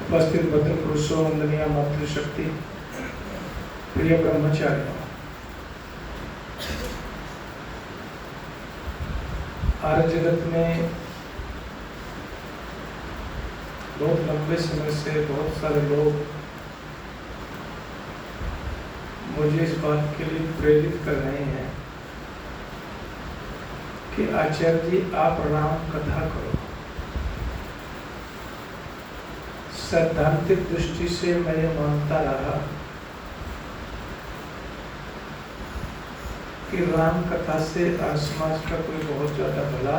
उपस्थित भद्र पुरुषों, वंदनीय मातृशक्ति, प्रिय ब्रह्मचारी, आर्य जगत में बहुत लंबे समय से बहुत सारे लोग मुझे इस बात के लिए प्रेरित कर रहे हैं कि आचार्य जी आप राम कथा करो। सैद्धांतिक दृष्टि से मैं ये मानता रहा कि राम कथा से समाज का कोई बहुत ज्यादा भला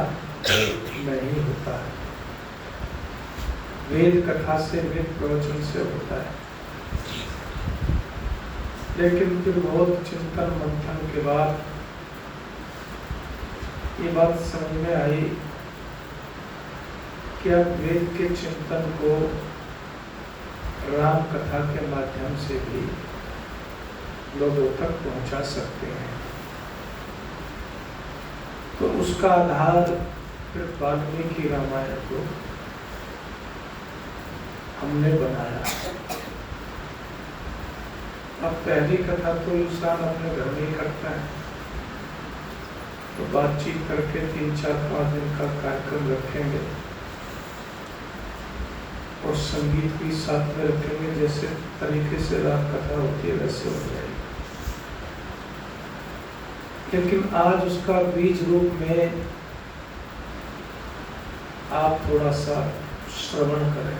नहीं होता है। वेद कथा से, वेद प्रवचन से होता है। लेकिन फिर बहुत चिंतन मंथन के बाद ये बात समझ में आई कि अब वेद के चिंतन को राम कथा के माध्यम से भी लोगों तक पहुंचा सकते हैं। तो उसका आधार फिर वाल्मीकि रामायण को हमने बनाया। अब पहली कथा तो इंसान अपने घर में ही करता है, तो बातचीत करके 3-4-5 दिन का कार्यक्रम रखेंगे और संगीत भी साथ में रखेंगे। जैसे तरीके से राम कथा होती है वैसे हो जाएगी। लेकिन आज उसका बीज रूप में आप थोड़ा सा श्रवण करें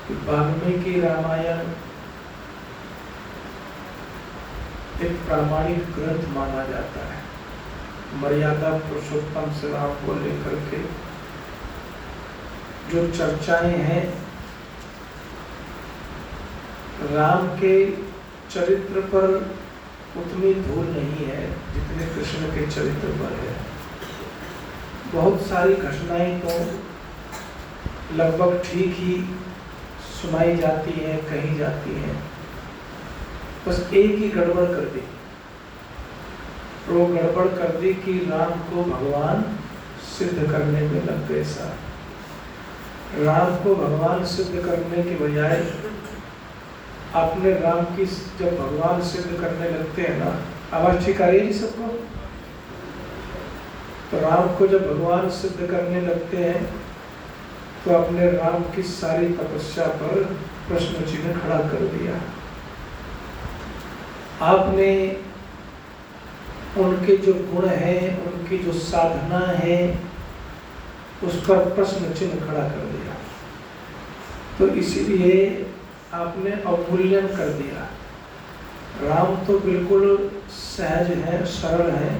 कि वाल्मीकि रामायण एक प्रामाणिक ग्रंथ माना जाता है। मर्यादा पुरुषोत्तम श्री राम को लेकर के जो चर्चाएं हैं, राम के चरित्र पर उतनी धूल नहीं है जितने कृष्ण के चरित्र पर है। बहुत सारी घटनाएं तो लगभग ठीक ही सुनाई जाती हैं, कही जाती हैं, बस एक ही गड़बड़ कर दी। वो गड़बड़ कर दी कि राम को भगवान सिद्ध करने में लग गए साथ। राम को भगवान सिद्ध करने के बजाय आपने राम की जब भगवान सिद्ध करने लगते हैं ना, आवाज ठीक आ रही है जी सबको? तो राम को जब भगवान सिद्ध करने लगते हैं तो आपने राम की सारी तपस्या पर प्रश्न चिन्ह खड़ा कर दिया। आपने उनके जो गुण हैं, उनकी जो साधना है, उस पर प्रश्न चिन्ह खड़ा कर दिया। तो इसीलिए आपने अवमूल्यन कर दिया। राम तो बिल्कुल सहज है, सरल है,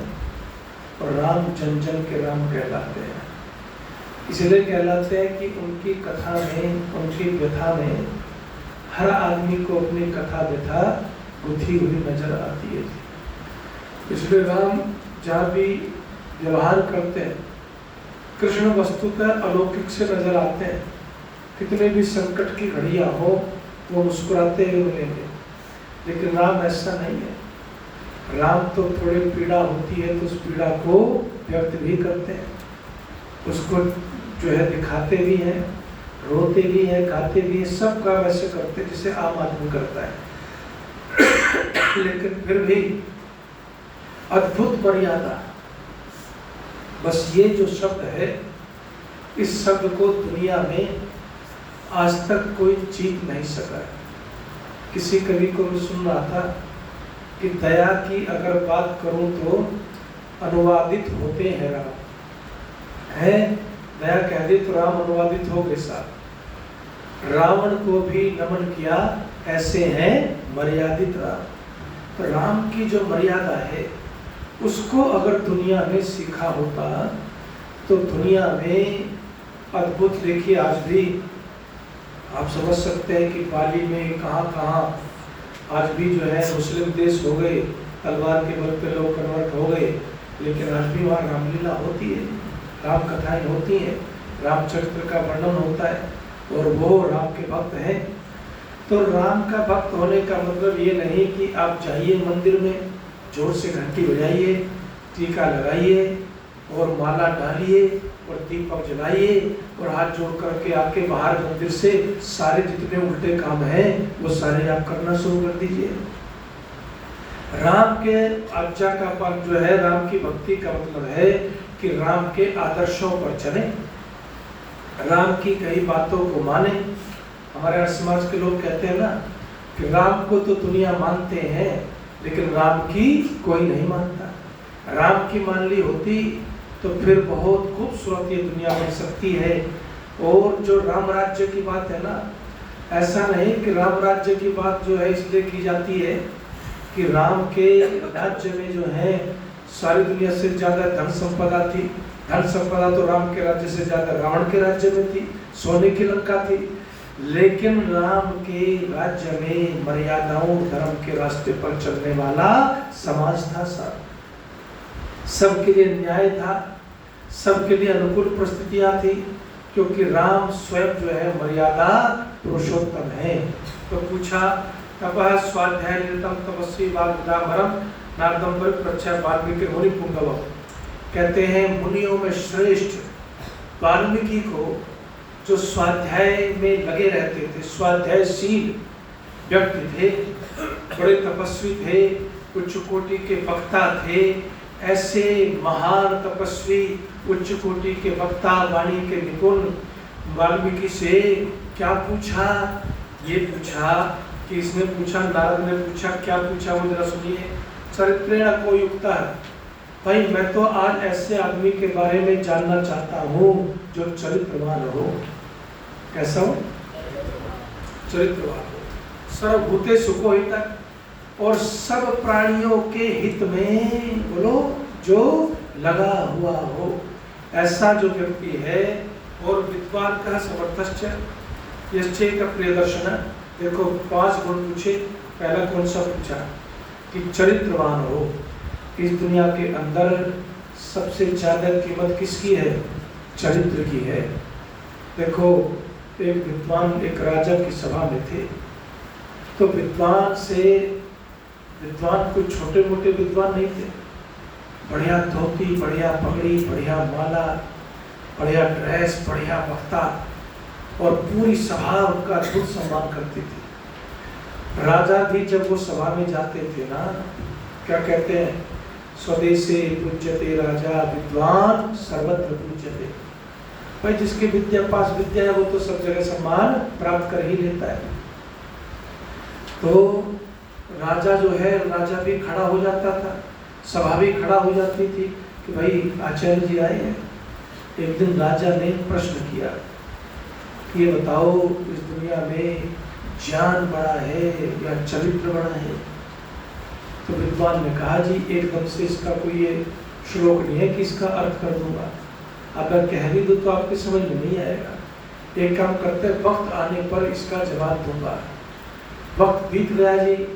और राम जन जन के राम कहलाते हैं। इसलिए कहलाते हैं कि उनकी कथा में, उनकी व्यथा में हर आदमी को अपनी कथा व्यथा गुथी हुई नजर आती है। इसलिए राम जहाँ भी व्यवहार करते हैं, कृष्ण वस्तुतः अलौकिक से नजर आते हैं। कितने भी संकट की घड़ियां हो वो मुस्कुराते हुए मिलेंगे, लेकिन राम ऐसा नहीं है। राम तो थोड़ी पीड़ा होती है तो उस पीड़ा को व्यक्त भी करते हैं, उसको जो है दिखाते भी हैं, रोते भी हैं, गाते भी हैं, सब काम ऐसे करते हैं जिसे आम आदमी करता है। लेकिन फिर भी अद्भुत मर्यादा। बस ये जो शब्द है, इस शब्द को दुनिया में आज तक कोई जीत नहीं सका है। किसी कवि को मैं सुन रहा था कि दया की अगर बात करूं तो अनुवादित होते हैं राम, है दया कह दी तो राम अनुवादित हो गए साहब। रावण को भी नमन किया, ऐसे हैं मर्यादित राम। तो राम की जो मर्यादा है उसको अगर दुनिया में सीखा होता तो दुनिया में अद्भुत, देखिए आज भी आप समझ सकते हैं कि पाली में कहाँ कहाँ आज भी जो है मुस्लिम देश हो गए, तलवार के बल पे लोग कन्वर्ट हो गए, लेकिन आज भी वहाँ रामलीला होती है, राम कथाएं होती हैं, रामचरित्र का वर्णन होता है और वो राम के भक्त हैं। तो राम का भक्त होने का मतलब ये नहीं कि आप जाइए मंदिर में, जोर से घंटी बजाइए, टीका लगाइए और माला डालिए और दीपक जलाइए और हाथ जोड़ करके आपके बाहर मंदिर से सारे जितने उल्टे काम हैं वो सारे आप करना शुरू कर दीजिए। राम के आज्ञा का पालन जो है, राम की भक्ति का मतलब है कि राम के आदर्शों पर चले, राम की कई बातों को माने। हमारे समाज के लोग कहते हैं ना कि राम को तो दुनिया मानते हैं लेकिन राम की कोई नहीं मानता। राम की मान ली होती तो फिर बहुत खूबसूरत ये दुनिया बन सकती है। और जो राम राज्य की बात है ना, ऐसा नहीं कि राम राज्य की बात जो है इसलिए की जाती है कि राम के राज्य में जो है सारी दुनिया से ज्यादा धन संपदा थी। धन संपदा तो राम के राज्य से ज्यादा रावण के राज्य में थी, सोने की लंका थी। लेकिन राम के राज्य में मर्यादाओं, धर्म के रास्ते पर चलने वाला समाज था सब, सबके लिए न्याय था, सबके लिए अनुकूल परिस्थितियां थी, क्योंकि राम स्वयं जो है मर्यादा पुरुषोत्तम है। तो पूछा तपः स्वाध्याय निरतम तपस्वी वाग्दामरम नारदम पर प्रच्छा वाल्मीकि मुनि पुंगव। कहते हैं मुनियों में श्रेष्ठ वाल्मीकि को, जो स्वाध्याय में लगे रहते थे, स्वाध्यायशील व्यक्ति थे, बड़े तपस्वी थे, उच्च कोटि के वक्ता थे। ऐसे महान तपस्वी, उच्च कोटि के वक्ता, वाणी के निपुण वाल्मीकि से क्या पूछा? ये पूछा कि इसने पूछा, नारद ने पूछा, क्या पूछा वो जरा सुनिए। चरित्रेण को युक्त है भाई, मैं तो आज ऐसे आदमी के बारे में जानना चाहता हूँ जो चरित्रवान हो। कैसा हो? चरित्रवान हो, सर्वभूते सुखो हितः, और सब प्राणियों के हित में बोलो जो लगा हुआ हो, ऐसा जो व्यक्ति है। और विद्वान का समर्थश्च यश्चैक प्रियदर्शन। देखो 5 गुण पूछे, पहला कौन सा पूछा कि चरित्रवान हो। इस दुनिया के अंदर सबसे ज्यादा कीमत किसकी है? चरित्र की है। देखो एक विद्वान एक राजा की सभा में थे, तो विद्वान कोई छोटे मोटे विद्वान नहीं थे, बढ़िया धोती, बढ़िया पगड़ी, बढ़िया माला, बढ़िया ड्रेस, बढ़िया वक्ता, और पूरी सभा उनका अद्भुत सम्मान करती थी। राजा भी जब वो सभा में जाते थे ना, क्या कहते हैं? स्वदेशे पूज्यते राजा विद्वान सर्वत्र पूज्यते। भाई जिसके विद्या पास विद्या है वो तो सब जगह सम्मान प्राप्त कर ही लेता है। तो राजा जो है, राजा भी खड़ा हो जाता था, सभा भी खड़ा हो जाती थी कि भाई आचार्य जी आए हैं। एक दिन राजा ने प्रश्न किया कि ये बताओ इस दुनिया में ज्ञान बड़ा है या चरित्र बड़ा है? तो विद्वान ने कहा जी एकदम से इसका कोई ये श्लोक नहीं है कि इसका अर्थ कर दूंगा, अगर कह भी दो तो आपकी समझ में नहीं आएगा। एक काम करते हैं, वक्त आने पर इसका जवाब दूंगा। वक्त बीत गया जी।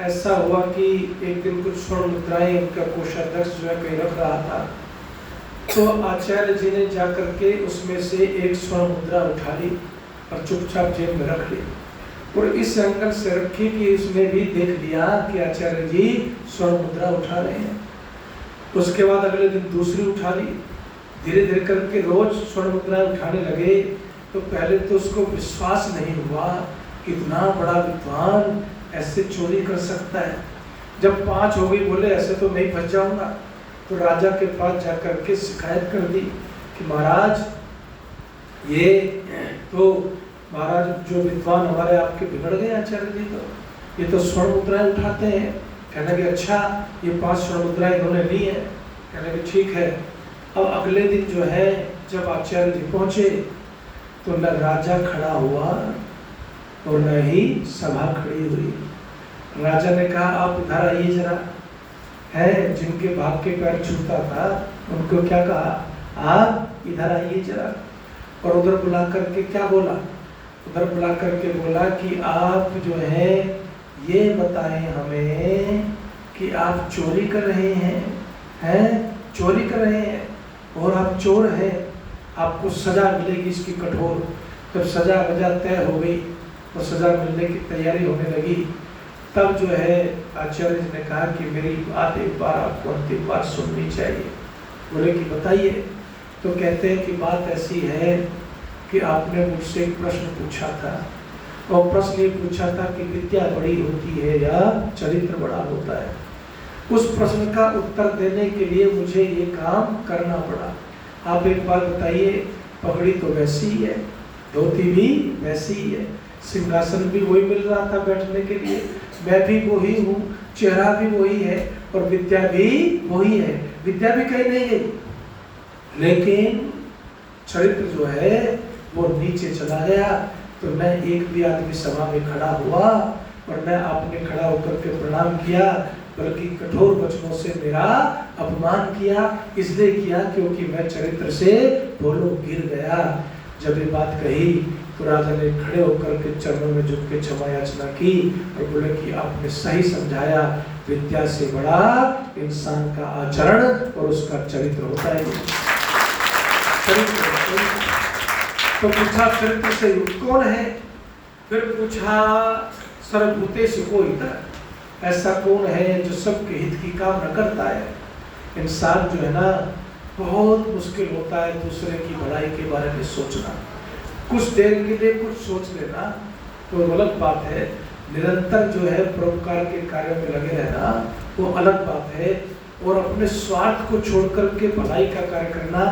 ऐसा हुआ कि एक दिन कुछ स्वर्ण मुद्राएं उनका कोषाध्यक्ष जो है कहीं रख रहा था, तो आचार्य जी ने जाकर के उसमें से एक स्वर्ण मुद्रा उठा ली और चुपचाप जेब में रख ली, और इस एंगल से रखी कि उसने भी देख लिया कि आचार्य जी स्वर्ण मुद्रा उठा रहे हैं। उसके बाद अगले दिन दूसरी उठा ली, धीरे धीरे करके रोज स्वर्ण मुद्राएं उठाने लगे। तो पहले तो उसको विश्वास नहीं हुआ कि इतना बड़ा विद्वान ऐसे चोरी कर सकता है। जब 5 हो गई, बोले ऐसे तो मैं फंस जाऊंगा। तो राजा के पास जाकर के शिकायत कर दी कि महाराज महाराज जो विद्वान हमारे आपके बिगड़ गए आचार्य जी, तो ये तो स्वर्ण मुद्राएं उठाते हैं। कहने लगे अच्छा, ये 5 स्वर्ण मुद्राएं इन्होंने ली है। कहने लगे ठीक है। अब अगले दिन जो है जब आचार्य जी पहुंचे तो न राजा खड़ा हुआ और न ही सभा खड़ी हुई। राजा ने कहा आप इधर आइए जरा, है जिनके भाग के पैर छूता था उनको क्या कहा, आप इधर आइए जरा। और उधर बुला करके क्या बोला, उधर बुला करके बोला कि आप जो है ये बताएं हमें कि आप चोरी कर रहे हैं चोरी कर रहे हैं और आप चोर हैं, आपको सजा मिलेगी इसकी कठोर। जब सजा वजह तय हो गई और सजा मिलने की तैयारी होने लगी, तब जो है आचार्य जी ने कहा कि मेरी बात एक बार आपको अंतिम बार सुननी चाहिए। बोले कि बताइए। तो कहते हैं कि बात ऐसी है कि आपने मुझसे एक प्रश्न पूछा था और प्रश्न ये पूछा था कि विद्या बड़ी होती है या चरित्र बड़ा होता है। उस प्रश्न का उत्तर देने के लिए मुझे ये काम करना पड़ा। आप एक बात बताइए, पगड़ी तो वैसी ही है, धोती भी वैसी ही है, सिंहासन भी वही मिल रहा था बैठने के लिए, मैं भी वही हूँ, चेहरा भी वही है और विद्या भी वही है, विद्या भी कहीं नहीं गई, लेकिन चरित्र जो है वो नीचे चला गया। तो न एक भी आदमी सभा में खड़ा हुआ और न आपने खड़ा होकर के प्रणाम किया, बल्कि कठोर वचनों से मेरा अपमान किया। इसलिए किया क्योंकि मैं चरित्र से बोलो गिर गया। जब ये बात कही तो राजा ने खड़े होकर के चरणों में झुक के क्षमा याचना की और बोले कि आपने सही समझाया, विद्या से बड़ा इंसान का आचरण और उसका चरित्र होता है। चरित्र तो पूछा चरित्र से युक्त कौन है, फिर पूछा सर्वभूतेषु को हितः, ऐसा कौन है जो सबके हित की कामना करता है। इंसान जो है ना बहुत मुश्किल होता है दूसरे की भलाई के बारे में सोचना। कुछ देर के लिए कुछ सोच लेना तो अलग बात है, निरंतर जो है परोपकार के कार्यों में लगे रहना वो अलग बात है, और अपने स्वार्थ को छोड़कर के भलाई का कार्य करना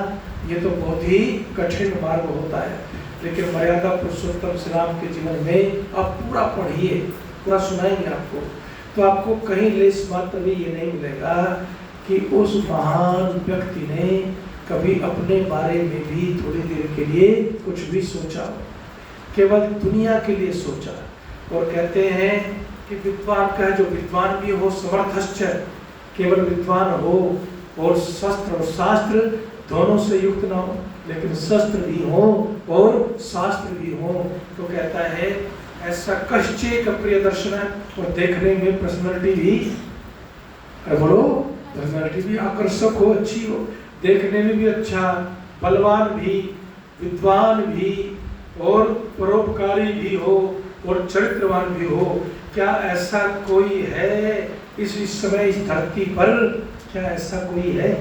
ये तो बहुत ही कठिन मार्ग होता है। लेकिन मर्यादा पुरुषोत्तम श्री राम के जीवन में आप पूरा पढ़िए, पूरा सुनाएंगे आपको, तो आपको कहीं लेस मात्र भी ये नहीं मिलेगा कि उस महान व्यक्ति ने कभी अपने बारे में भी थोड़ी देर के लिए कुछ भी सोचा, केवल दुनिया के लिए सोचा। और कहते हैं कि विद्वान का जो विद्वान भी हो समर्थश्च, केवल विद्वान हो और शस्त्र और शास्त्र दोनों से युक्त ना हो, लेकिन शस्त्र भी हो और शास्त्र भी हो। तो कहता है ऐसा कश्चेक प्रिय दर्शन, और देखने में पर्सनालिटी भी, बोलो पर्सनालिटी भी आकर्षक हो, अच्छी हो, देखने में भी अच्छा, बलवान भी, विद्वान भी और परोपकारी भी हो और चरित्रवान भी हो। क्या ऐसा कोई है इस समय इस धरती पर, क्या ऐसा कोई है?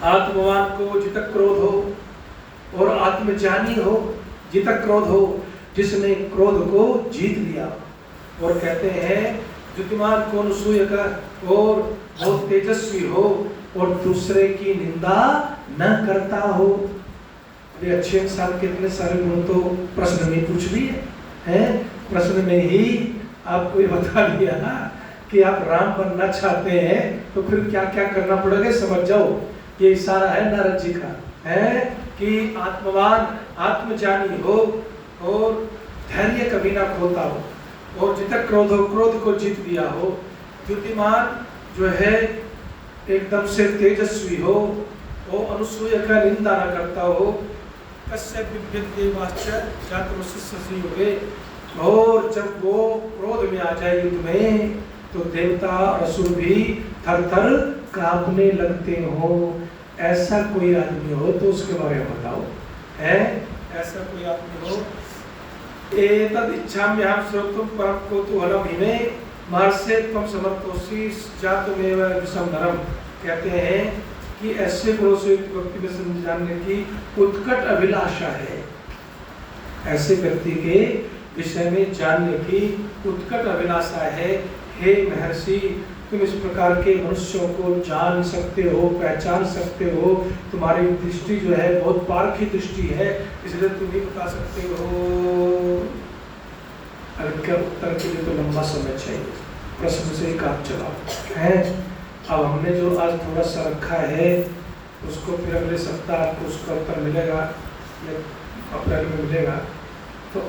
आत्मवान को जितक क्रोध हो और आत्मजानी हो जितक क्रोध हो, जिसने क्रोध को जीत लिया। और कहते हैं द्युतिमान को अनुसूय का और बहुत तेजस्वी हो और दूसरे की निंदा न करता हो। अरे अच्छे इंसान के इतने सारे गुण तो प्रश्न में पूछ लिए हैं, प्रश्न में ही आपको ये बता दिया कि आप राम बनना चाहते हैं तो फिर क्या क्या करना पड़ेगा समझ जाओ। ये इशारा है नारद जी का, है कि आत्मवान आत्मजानी हो और धैर्य कभी ना खोता हो और जितक क्रोध हो क्रोध को जीत लिया हो। द्युतिमान जो है एकदम से तेजस्वी हो और अनुसूय का निंदा न करता हो। कश्यप विद्येवाश्च जातमस्य युगे, और जब वो क्रोध में आ जाए युद्ध में तो देवता असुर भी थर थर कांपने लगते हो। ऐसा कोई आदमी हो तो उसके बारे में बताओ, है ऐसा कोई आदमी हो। एतद इच्छाम्यहं श्रोतुं परम कौतूहलम हिमे महर्षे त्वं समर्थोषि जातुमेव विषम नरम। कहते हैं कि ऐसे गुणों से युक्त व्यक्ति में समझाने की उत्कट अभिलाषा है, ऐसे व्यक्ति के विषय में जानने की उत्कट अभिलाषा है। हे महर्षि, तुम इस प्रकार के मनुष्यों को जान सकते हो, पहचान सकते हो, तुम्हारी दृष्टि जो है बहुत पारखी दृष्टि है, इसलिए तुम ही बता सकते हो। अगर उत्तर के लिए तो लंबा समय चाहिए, प्रश्न से ही काम चलाओ है। अब हमने जो आज थोड़ा सा रखा है उसको फिर अगले सप्ताह आपको उसका उत्तर मिलेगा या अप्रैल में मिलेगा। तो